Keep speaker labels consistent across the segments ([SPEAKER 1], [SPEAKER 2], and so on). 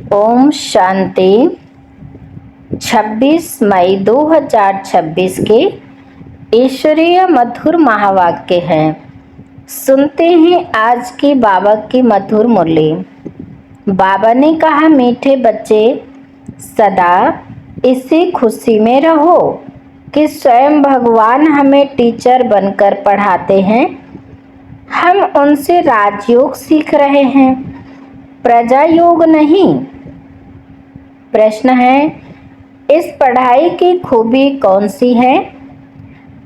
[SPEAKER 1] ओम शांति। 26 मई 2026 के ईश्वरीय मधुर महावाक्य हैं। सुनते हैं आज की बाबा की मधुर मुरली। बाबा ने कहा, मीठे बच्चे, सदा इसी खुशी में रहो कि स्वयं भगवान हमें टीचर बनकर पढ़ाते हैं। हम उनसे राजयोग सीख रहे हैं, प्रजा योग नहीं। प्रश्न है, इस पढ़ाई की खूबी कौन सी है?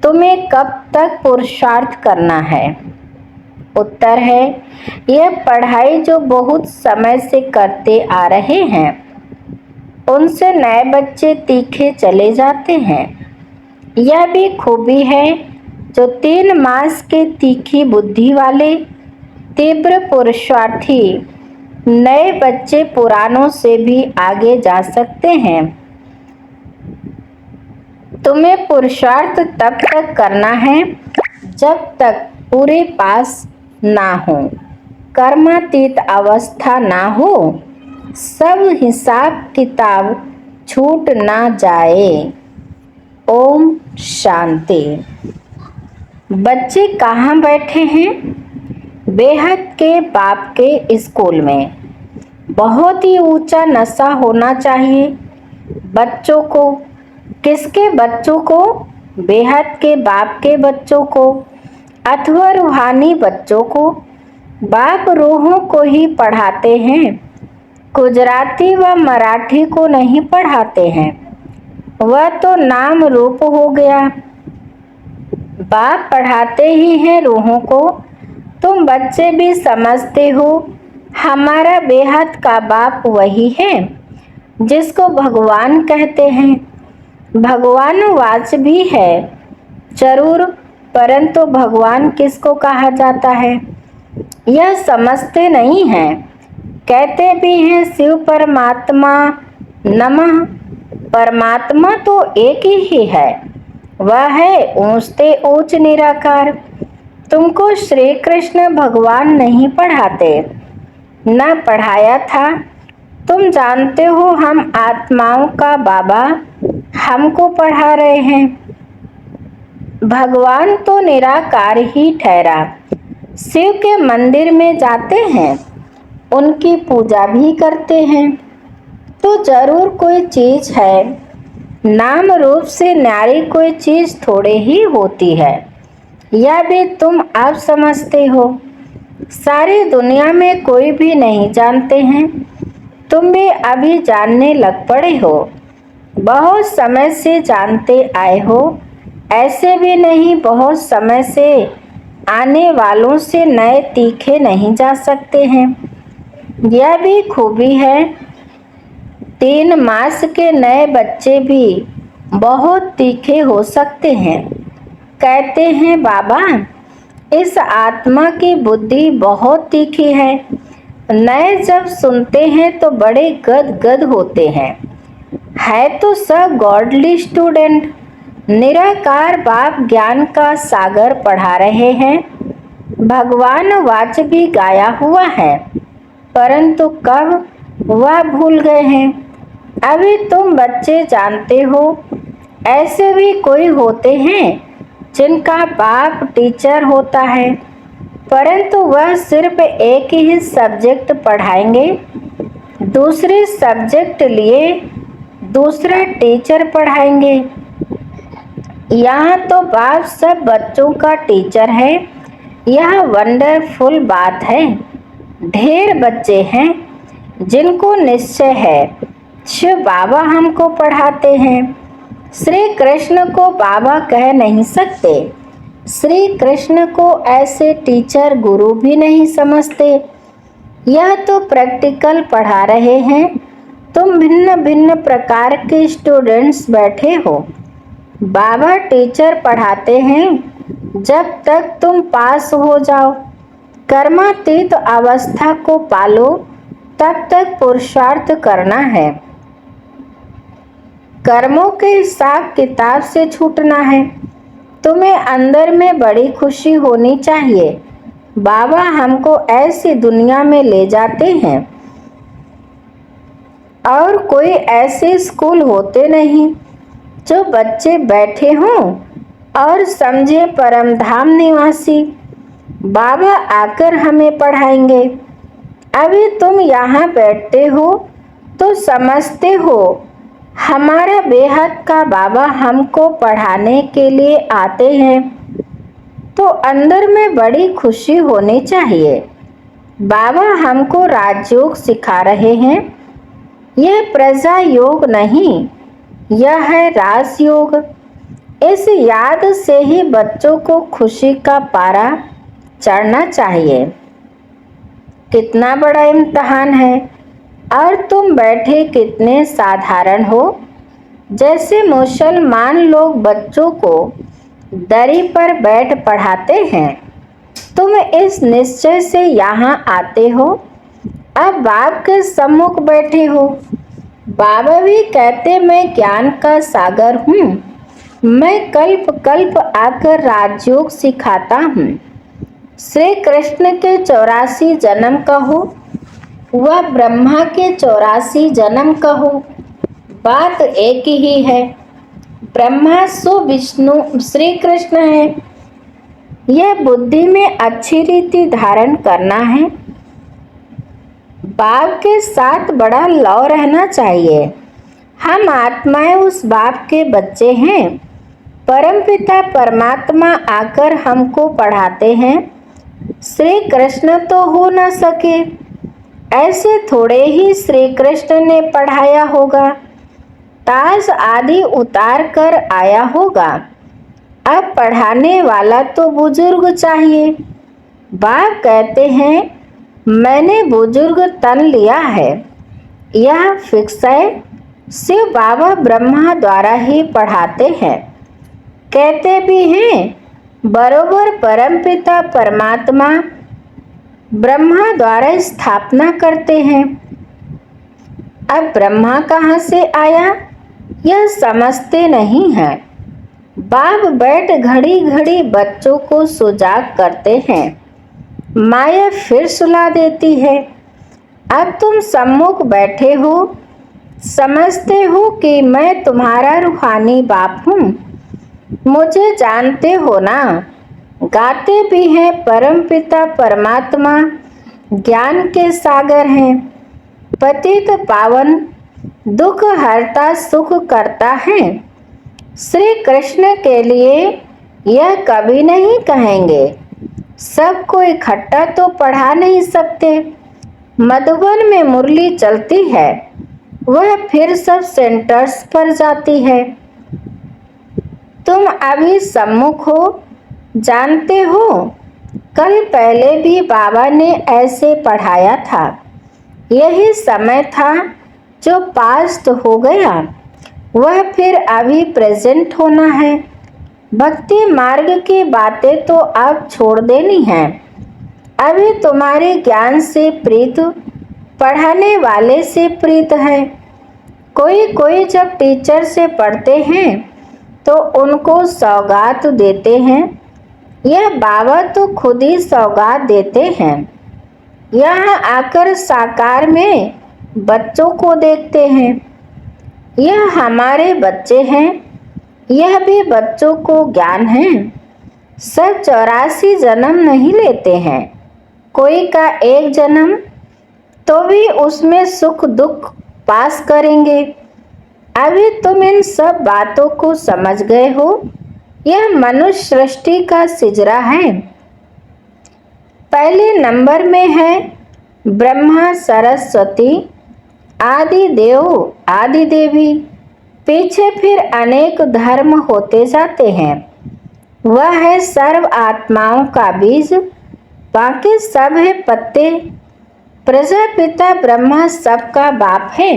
[SPEAKER 1] तुम्हें कब तक पुरुषार्थ करना है? उत्तर है, यह पढ़ाई जो बहुत समय से करते आ रहे हैं, उनसे नए बच्चे तीखे चले जाते हैं। यह भी खूबी है जो 3 मास के तीखी बुद्धि वाले तीव्र पुरुषार्थी नए बच्चे पुरानों से भी आगे जा सकते हैं। तुम्हें पुरुषार्थ तब तक करना है जब तक पूरे पास ना हो, कर्मातीत अवस्था ना हो, सब हिसाब किताब छूट ना जाए। ओम शांति। बच्चे कहाँ बैठे हैं? बेहद के बाप के स्कूल में। बहुत ही ऊंचा नशा होना चाहिए बच्चों को। किसके बच्चों को? बेहद के बाप के बच्चों को अथवा रूहानी बच्चों को। बाप रूहों को ही पढ़ाते हैं, गुजराती व मराठी को नहीं पढ़ाते हैं। वह तो नाम रूप हो गया। बाप पढ़ाते ही हैं रूहों को। तुम बच्चे भी समझते हो, हमारा बेहद का बाप वही है जिसको भगवान कहते हैं। भगवान वाच भी है जरूर, परंतु भगवान किसको कहा जाता है यह समझते नहीं हैं। कहते भी हैं शिव परमात्मा नमः। परमात्मा तो एक ही है, वह है ऊंचते ऊंच निराकार। तुमको श्री कृष्ण भगवान नहीं पढ़ाते, न पढ़ाया था। तुम जानते हो हम आत्माओं का बाबा हमको पढ़ा रहे हैं। भगवान तो निराकार ही ठहरा। शिव के मंदिर में जाते हैं, उनकी पूजा भी करते हैं, तो जरूर कोई चीज है। नाम रूप से न्यारी कोई चीज थोड़े ही होती है, यह भी तुम अब समझते हो। सारी दुनिया में कोई भी नहीं जानते हैं, तुम भी अभी जानने लग पड़े हो। बहुत समय से जानते आए हो, ऐसे भी नहीं बहुत समय से आने वालों से नए तीखे नहीं जा सकते हैं। यह भी खूबी है, 3 मास के नए बच्चे भी बहुत तीखे हो सकते हैं। कहते हैं बाबा, इस आत्मा की बुद्धि बहुत तीखी है। नए जब सुनते हैं तो बड़े गदगद होते हैं। है तो सब गॉडली स्टूडेंट। निराकार बाप ज्ञान का सागर पढ़ा रहे हैं। भगवान वाच भी गाया हुआ है, परंतु कब वह भूल गए हैं। अभी तुम बच्चे जानते हो, ऐसे भी कोई होते हैं जिनका बाप टीचर होता है, परंतु वह सिर्फ एक ही सब्जेक्ट पढ़ाएंगे। दूसरे सब्जेक्ट लिए दूसरा टीचर पढ़ाएंगे। यहाँ तो बाप सब बच्चों का टीचर है। यह वंडरफुल बात है। ढेर बच्चे हैं जिनको निश्चय है शिव बाबा हमको पढ़ाते हैं। श्री कृष्ण को बाबा कह नहीं सकते। श्री कृष्ण को ऐसे टीचर गुरु भी नहीं समझते। यह तो प्रैक्टिकल पढ़ा रहे हैं। तुम भिन्न भिन्न प्रकार के स्टूडेंट्स बैठे हो। बाबा टीचर पढ़ाते हैं जब तक तुम पास हो जाओ, कर्मातीत अवस्था को पालो, तब तक पुरुषार्थ करना है। कर्मों के हिसाब किताब से छूटना है। तुम्हें अंदर में बड़ी खुशी होनी चाहिए। बाबा हमको ऐसी दुनिया में ले जाते हैं और कोई ऐसे स्कूल होते नहीं जो बच्चे बैठे हों और समझे परम धाम निवासी बाबा आकर हमें पढ़ाएंगे। अभी तुम यहाँ बैठते हो तो समझते हो हमारा बेहद का बाबा हमको पढ़ाने के लिए आते हैं, तो अंदर में बड़ी खुशी होनी चाहिए। बाबा हमको राजयोग सिखा रहे हैं। यह प्रजा योग नहीं, यह है राजयोग। इस याद से ही बच्चों को खुशी का पारा चढ़ना चाहिए। कितना बड़ा इम्तहान है और तुम बैठे कितने साधारण हो। जैसे मुसलमान लोग बच्चों को दरी पर बैठ पढ़ाते हैं, तुम इस निश्चय से यहाँ आते हो। अब बाप के सम्मुख बैठे हो। बाबा भी कहते मैं ज्ञान का सागर हूँ, मैं कल्प कल्प आकर राजयोग सिखाता हूँ। श्री कृष्ण के 84 जन्म कहो, वह ब्रह्मा के 84 जन्म कहो, बात एक ही है। ब्रह्मा सो विष्णु श्री कृष्ण है। यह बुद्धि में अच्छी रीति धारण करना है। बाप के साथ बड़ा लव रहना चाहिए। हम आत्माएं उस बाप के बच्चे हैं। परमपिता परमात्मा आकर हमको पढ़ाते हैं। श्री कृष्ण तो हो न सके, ऐसे थोड़े ही श्री कृष्ण ने पढ़ाया होगा। ताज आदि उतार कर आया होगा। अब पढ़ाने वाला तो बुजुर्ग चाहिए। बाप कहते हैं मैंने बुजुर्ग तन लिया है, यह फिक्स है। शिव बाबा ब्रह्मा द्वारा ही पढ़ाते हैं। कहते भी हैं बरोबर परमपिता परमात्मा ब्रह्मा द्वारा स्थापना करते हैं। अब ब्रह्मा कहाँ से आया यह समझते नहीं हैं। बाप बैठ घड़ी घड़ी बच्चों को सुजाग करते हैं। माया फिर सुला देती है। अब तुम सम्मुख बैठे हो, समझते हो कि मैं तुम्हारा रूहानी बाप हूँ। मुझे जानते हो ना। गाते भी हैं परमपिता परमात्मा ज्ञान के सागर हैं। पतित पावन दुख हरता सुख करता है। श्री कृष्ण के लिए यह कभी नहीं कहेंगे सबको इकट्ठा तो पढ़ा नहीं सकते। मधुबन में मुरली चलती है, वह फिर सब सेंटर्स पर जाती है। तुम अभी सम्मुख हो, जानते हो कल पहले भी बाबा ने ऐसे पढ़ाया था। यही समय था जो पास्ट हो गया, वह फिर अभी प्रेजेंट होना है। भक्ति मार्ग की बातें तो अब छोड़ देनी है। अभी तुम्हारे ज्ञान से प्रीत पढ़ाने वाले से प्रीत है। कोई कोई जब टीचर से पढ़ते हैं तो उनको सौगात देते हैं। यह बाबा तो खुद ही सौगात देते हैं। यहाँ आकर साकार में बच्चों को देखते हैं। यह हमारे बच्चे हैं, यह भी बच्चों को ज्ञान है। सब 84 जन्म नहीं लेते हैं, कोई का एक जन्म, तो भी उसमें सुख दुख पास करेंगे। अभी तुम इन सब बातों को समझ गए हो। यह मनुष्य सृष्टि का सिजरा है। पहले नंबर में है ब्रह्मा सरस्वती आदि देव आदि देवी। पीछे फिर अनेक धर्म होते जाते हैं। वह है सर्व आत्माओं का बीज, बाकी सब है पत्ते। प्रजापिता ब्रह्मा सबका बाप है।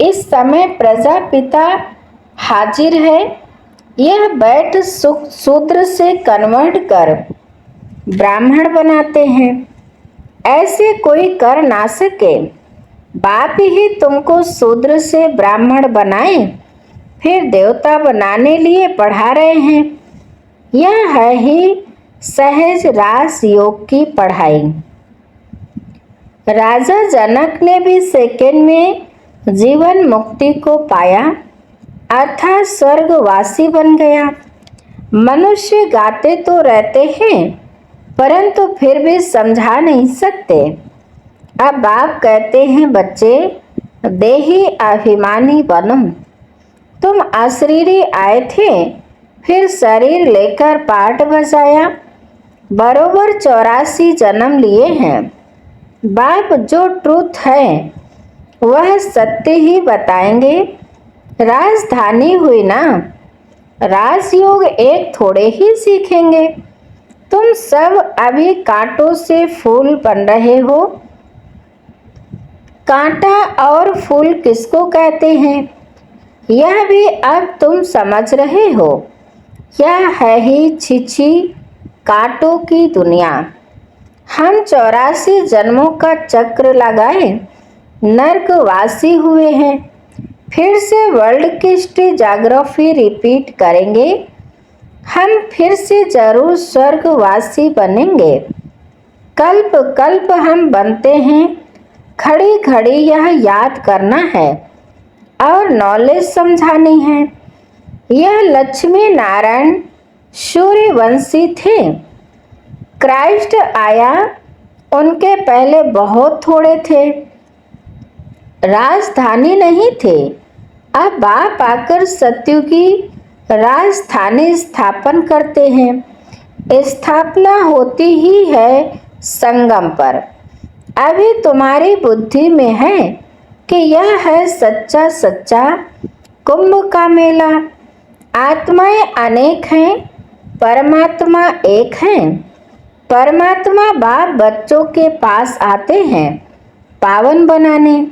[SPEAKER 1] इस समय प्रजापिता हाजिर है। यह बैठ शूद्र से कन्वर्ट कर ब्राह्मण बनाते हैं। ऐसे कोई कर ना सके। बाप ही तुमको शूद्र से ब्राह्मण बनाए, फिर देवता बनाने लिए पढ़ा रहे हैं। यह है ही सहज रास योग की पढ़ाई। राजा जनक ने भी सेकंड में जीवन मुक्ति को पाया अर्थात स्वर्गवासी बन गया। मनुष्य गाते तो रहते हैं परंतु फिर भी समझा नहीं सकते। अब बाप कहते हैं, बच्चे देही अभिमानी बनो। तुम अशरीरी आए थे, फिर शरीर लेकर पाठ बजाया। बरोबर 84 जन्म लिए हैं। बाप जो ट्रुथ है वह सत्य ही बताएंगे। राजधानी हुई ना, राजयोग एक थोड़े ही सीखेंगे। तुम सब अभी कांटों से फूल बन रहे हो। कांटा और फूल किसको कहते हैं यह भी अब तुम समझ रहे हो। यह है ही छिछी कांटों की दुनिया। हम 84 जन्मों का चक्र लगाए नर्कवासी हुए हैं। फिर से वर्ल्ड की हिस्ट्री ज्योग्राफी रिपीट करेंगे। हम फिर से जरूर स्वर्गवासी बनेंगे। कल्प कल्प हम बनते हैं। खड़ी खड़ी यह याद करना है और नॉलेज समझानी है। यह लक्ष्मी नारायण सूर्यवंशी थे। क्राइस्ट आया, उनके पहले बहुत थोड़े थे, राजधानी नहीं थे। अब बाप आकर सत्युगी राजधानी स्थापन करते हैं। स्थापना होती ही है संगम पर। अभी तुम्हारी बुद्धि में है कि यह है सच्चा सच्चा कुंभ का मेला। आत्माएं अनेक हैं, परमात्मा एक है। परमात्मा बाप बच्चों के पास आते हैं पावन बनाने।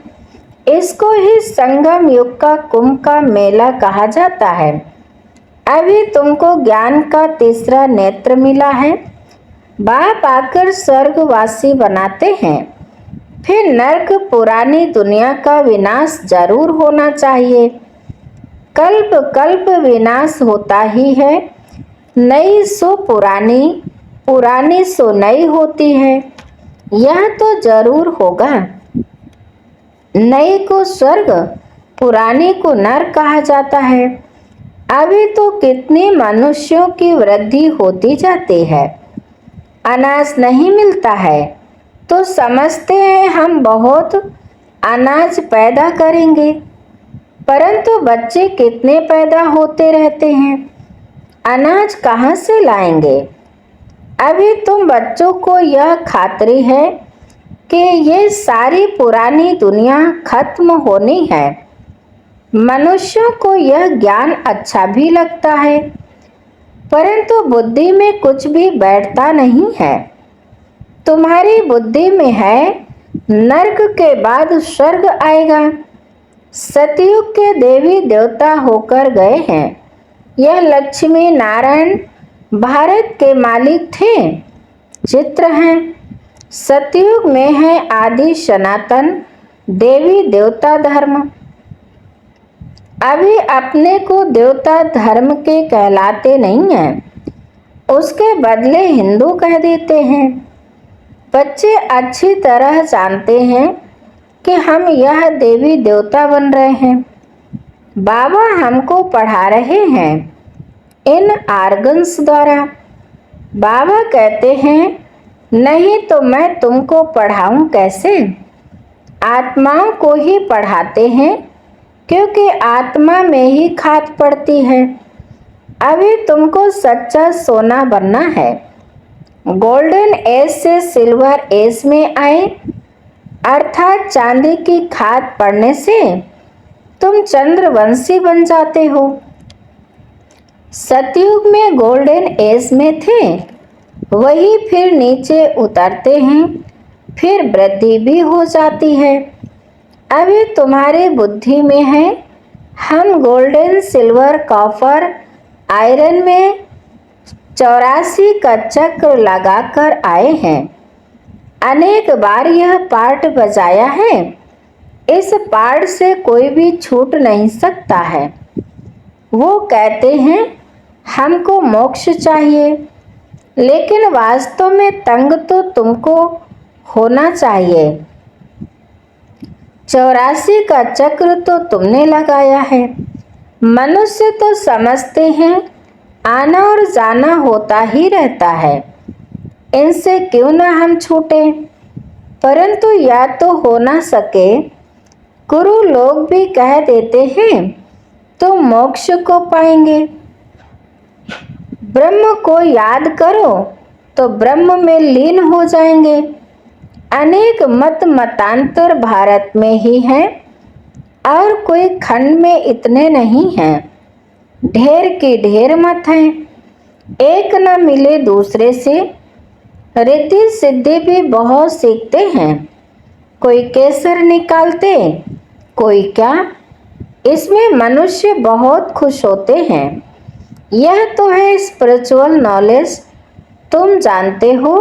[SPEAKER 1] इसको ही संगम युग का कुंभ का मेला कहा जाता है। अभी तुमको ज्ञान का तीसरा नेत्र मिला है। बाप आकर स्वर्गवासी बनाते हैं। फिर नर्क पुरानी दुनिया का विनाश जरूर होना चाहिए। कल्प कल्प विनाश होता ही है। नई सो पुरानी, पुरानी सो नई होती है। यह तो जरूर होगा। नई को स्वर्ग, पुरानी को नर्क कहा जाता है। अभी तो कितने मनुष्यों की वृद्धि होती जाती है। अनाज नहीं मिलता है तो समझते हैं हम बहुत अनाज पैदा करेंगे, परंतु बच्चे कितने पैदा होते रहते हैं। अनाज कहाँ से लाएंगे। अभी तुम बच्चों को यह खातरी है कि ये सारी पुरानी दुनिया खत्म होनी है। मनुष्यों को यह ज्ञान अच्छा भी लगता है, परंतु बुद्धि में कुछ भी बैठता नहीं है। तुम्हारी बुद्धि में है नरक के बाद स्वर्ग आएगा। सतयुग के देवी देवता होकर गए हैं। यह लक्ष्मी नारायण भारत के मालिक थे, चित्र हैं। सतयुग में है आदि सनातन देवी देवता धर्म। अभी अपने को देवता धर्म के कहलाते नहीं हैं, उसके बदले हिंदू कह देते हैं। बच्चे अच्छी तरह जानते हैं कि हम यह देवी देवता बन रहे हैं। बाबा हमको पढ़ा रहे हैं इन आर्गन्स द्वारा। बाबा कहते हैं, नहीं तो मैं तुमको पढ़ाऊं कैसे। आत्माओं को ही पढ़ाते हैं क्योंकि आत्मा में ही खाद पड़ती है। अभी तुमको सच्चा सोना बनना है। गोल्डन एज से सिल्वर एज में आए, अर्थात चांदी की खाद पड़ने से तुम चंद्रवंशी बन जाते हो। सतयुग में गोल्डन एज में थे, वही फिर नीचे उतरते हैं, फिर वृद्धि भी हो जाती है। अभी तुम्हारी बुद्धि में है हम गोल्डन सिल्वर कॉपर आयरन में 84 का चक्र लगाकर आए हैं। अनेक बार यह पार्ट बजाया है। इस पार्ट से कोई भी छूट नहीं सकता है। वो कहते हैं हमको मोक्ष चाहिए, लेकिन वास्तव में तंग तो तुमको होना चाहिए। 84 का चक्र तो तुमने लगाया है। मनुष्य तो समझते हैं आना और जाना होता ही रहता है, इनसे क्यों ना हम छूटे। परंतु या तो हो ना सके, गुरु लोग भी कह देते हैं तो मोक्ष को पाएंगे। ब्रह्म को याद करो तो ब्रह्म में लीन हो जाएंगे। अनेक मत मतांतर भारत में ही हैं और कोई खंड में इतने नहीं हैं। ढेर के ढेर मत हैं, एक न मिले दूसरे से। रिद्धि सिद्धि भी बहुत सीखते हैं, कोई केसर निकालते, कोई क्या। इसमें मनुष्य बहुत खुश होते हैं। यह तो है स्पिरिचुअल नॉलेज, तुम जानते हो।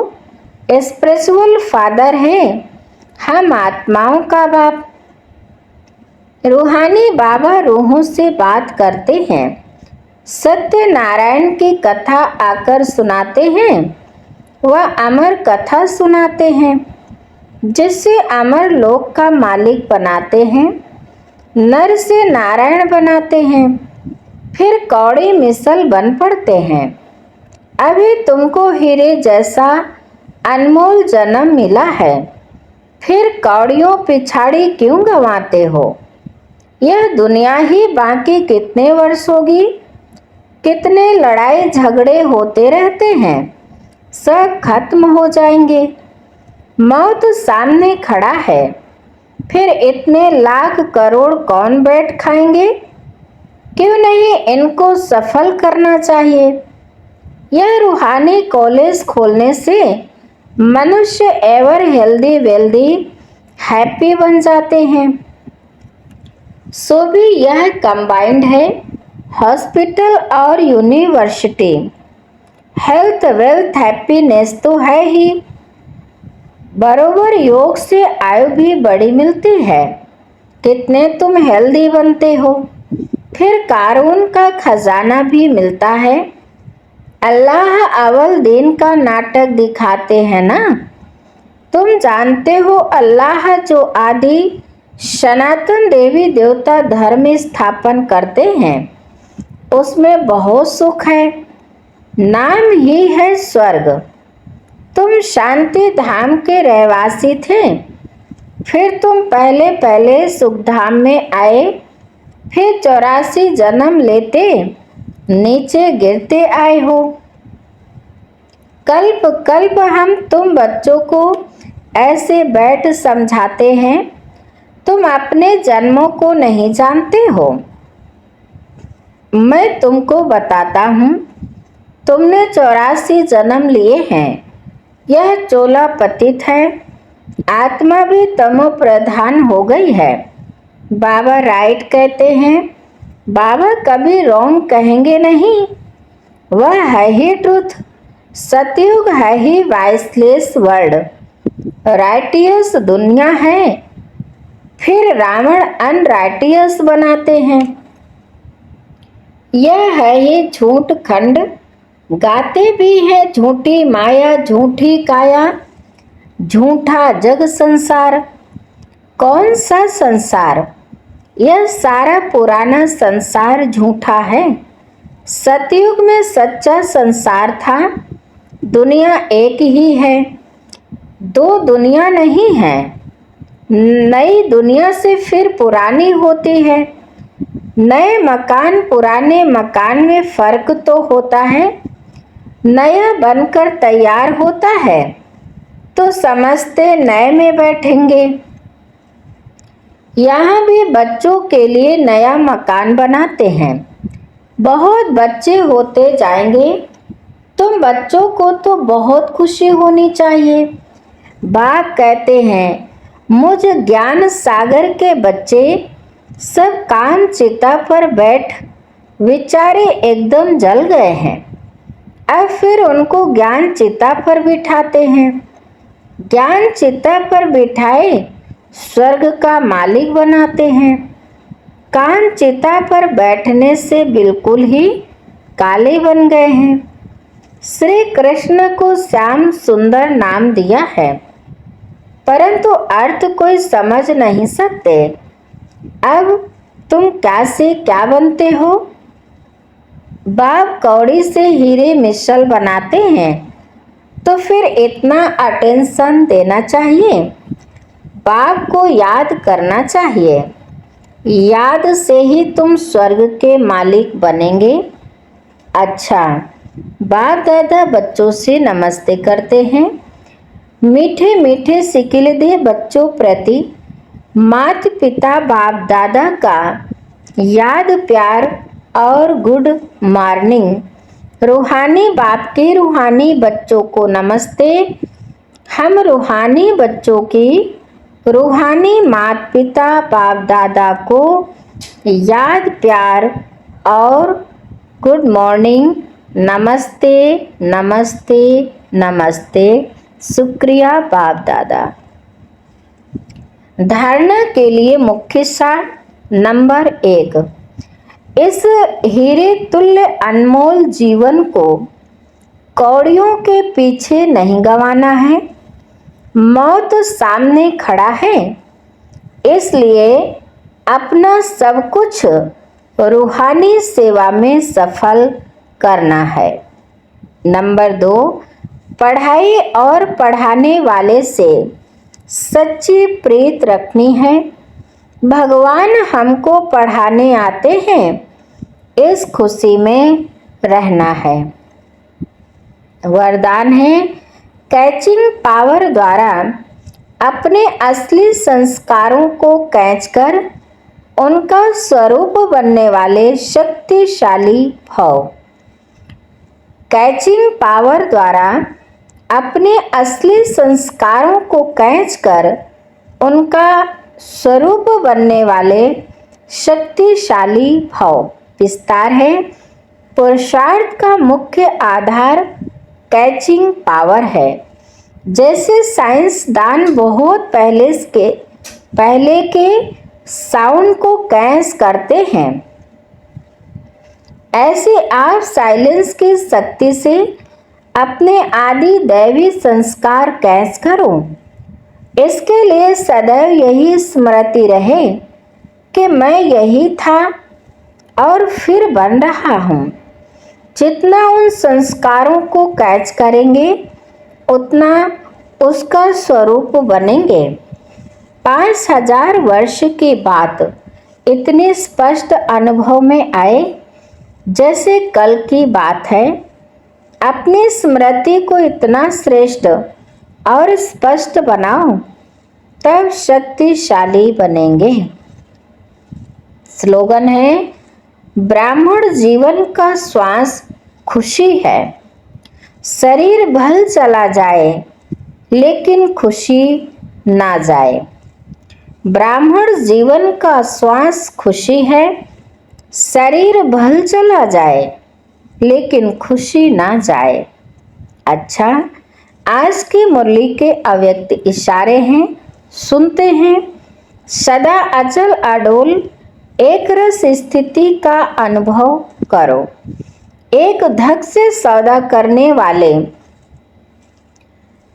[SPEAKER 1] स्पिरिचुअल फादर है, हम आत्माओं का बाप। रूहानी बाबा रूहों से बात करते हैं, सत्यनारायण की कथा आकर सुनाते हैं। वह अमर कथा सुनाते हैं, जिससे अमर लोक का मालिक बनाते हैं, नर से नारायण बनाते हैं, फिर कौड़ी मिसल बन पड़ते हैं। अभी तुमको हीरे जैसा अनमोल जन्म मिला है, फिर कौड़ियों पिछाड़ी क्यों गंवाते हो। यह दुनिया ही बाकी कितने वर्ष होगी, कितने लड़ाई झगड़े होते रहते हैं, सब खत्म हो जाएंगे। मौत सामने खड़ा है, फिर इतने लाख करोड़ कौन बैठ खाएंगे। क्यों नहीं इनको सफल करना चाहिए। यह रूहानी कॉलेज खोलने से मनुष्य एवर हेल्दी वेल्दी हैप्पी बन जाते हैं। सो भी यह कंबाइंड है, हॉस्पिटल और यूनिवर्सिटी। हेल्थ वेल्थ हैप्पीनेस तो है ही, बरोबर योग से आयु भी बड़ी मिलती है। कितने तुम हेल्दी बनते हो, फिर कारून का खजाना भी मिलता है। अल्लाह अव्वल दिन का नाटक दिखाते हैं ना। तुम जानते हो अल्लाह जो आदि सनातन देवी देवता धर्म स्थापन करते हैं, उसमें बहुत सुख है, नाम ही है स्वर्ग। तुम शांति धाम के रहवासी थे, फिर तुम पहले पहले सुखधाम में आए, फिर 84 जन्म लेते नीचे गिरते आए हो। कल्प कल्प हम तुम बच्चों को ऐसे बैठ समझाते हैं, तुम अपने जन्मों को नहीं जानते हो। मैं तुमको बताता हूँ, तुमने 84 जन्म लिए हैं। यह चोला पतित है, आत्मा भी तमो प्रधान हो गई है। बाबा राइट कहते हैं, बाबा कभी रॉन्ग कहेंगे नहीं, वह है ही ट्रुथ। सतयुग है ही वाइसलेस वर्ल्ड, राइटियस दुनिया है, फिर रावण अनराइटियस बनाते हैं। यह है ही झूठ खंड, गाते भी है झूठी माया झूठी काया, झूठा जग संसार। कौन सा संसार, यह सारा पुराना संसार झूठा है। सतयुग में सच्चा संसार था, दुनिया एक ही है, दो दुनिया नहीं है। नई दुनिया से फिर पुरानी होती है। नए मकान पुराने मकान में फर्क तो होता है। नया बनकर तैयार होता है तो समझते नए में बैठेंगे। यहाँ भी बच्चों के लिए नया मकान बनाते हैं। बहुत बच्चे होते जाएंगे, तुम बच्चों को तो बहुत खुशी होनी चाहिए। बाप कहते हैं, मुझ ज्ञान सागर के बच्चे सब काम चिता पर बैठ विचारे एकदम जल गए हैं। अब फिर उनको ज्ञान चिता पर बिठाते हैं। ज्ञान चिता पर बिठाए स्वर्ग का मालिक बनाते हैं। कान चिता पर बैठने से बिल्कुल ही काले बन गए हैं। श्री कृष्ण को श्याम सुंदर नाम दिया है। परंतु अर्थ कोई समझ नहीं सकते। अब तुम क्या से क्या बनते हो? बाप कौड़ी से हीरे मिसल बनाते हैं, तो फिर इतना अटेंशन देना चाहिए। बाप को याद करना चाहिए। याद से ही तुम स्वर्ग के मालिक बनेंगे। अच्छा, बाप दादा बच्चों से नमस्ते करते हैं। मीठे मीठे सिकिलदे बच्चों प्रति माता पिता बाप दादा का याद प्यार और गुड मॉर्निंग। रूहानी बाप के रूहानी बच्चों को नमस्ते। हम रूहानी बच्चों की रूहानी माता पिता बाप दादा को याद प्यार और गुड मॉर्निंग, नमस्ते नमस्ते नमस्ते। शुक्रिया बाप दादा। धारणा के लिए मुख्य सार नंबर 1, इस हीरे तुल्य अनमोल जीवन को कौड़ियों के पीछे नहीं गंवाना है। मौत सामने खड़ा है, इसलिए अपना सब कुछ रूहानी सेवा में सफल करना है। नंबर 2, पढ़ाई और पढ़ाने वाले से सच्ची प्रीत रखनी है। भगवान हमको पढ़ाने आते हैं, इस खुशी में रहना है। वरदान है, कैचिंग पावर द्वारा अपने असली संस्कारों को कैच कर उनका स्वरूप बनने वाले शक्तिशाली भव। कैचिंग पावर द्वारा अपने असली संस्कारों को कैच कर उनका स्वरूप बनने वाले शक्तिशाली भव। विस्तार है, पुरुषार्थ का मुख्य आधार कैचिंग पावर है। जैसे साइंसदान बहुत पहले के साउंड को कैच करते हैं, ऐसे आप साइलेंस की शक्ति से अपने आदि दैवी संस्कार कैच करो। इसके लिए सदैव यही स्मृति रहे कि मैं यही था और फिर बन रहा हूँ। जितना उन संस्कारों को कैच करेंगे, उतना उसका स्वरूप बनेंगे। 5000 वर्ष की बात इतनी स्पष्ट अनुभव में आए जैसे कल की बात है। अपनी स्मृति को इतना श्रेष्ठ और स्पष्ट बनाओ, तब शक्तिशाली बनेंगे। स्लोगन है, ब्राह्मण जीवन का श्वास खुशी है। शरीर भल चला जाए लेकिन खुशी ना जाए। ब्राह्मण जीवन का श्वास खुशी है। शरीर भल चला जाए लेकिन खुशी ना जाए। अच्छा, आज की मुरली के अव्यक्त इशारे हैं, सुनते हैं। सदा अचल अडोल एक रस स्थिति का अनुभव करो। एक धक से सौदा करने वाले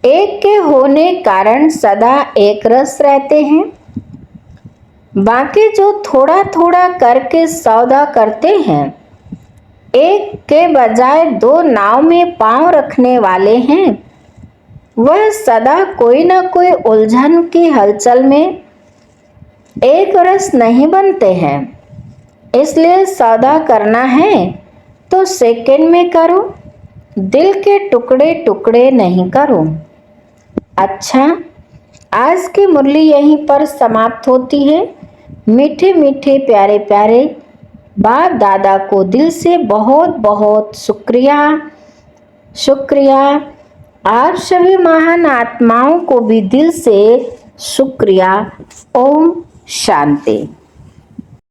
[SPEAKER 1] एक के होने कारण सदा एक रस रहते हैं। बाकी जो थोड़ा थोड़ा करके सौदा करते हैं, एक के बजाय 2 नाव में पांव रखने वाले हैं, वह सदा कोई ना कोई उलझन की हलचल में एक रस नहीं बनते हैं। इसलिए सौदा करना है तो सेकंड में करो, दिल के टुकड़े टुकड़े नहीं करो। अच्छा, आज की मुरली यहीं पर समाप्त होती है। मीठे मीठे प्यारे प्यारे बाप दादा को दिल से बहुत बहुत शुक्रिया। शुक्रिया। आप सभी महान आत्माओं को भी दिल से शुक्रिया। ओम शांति।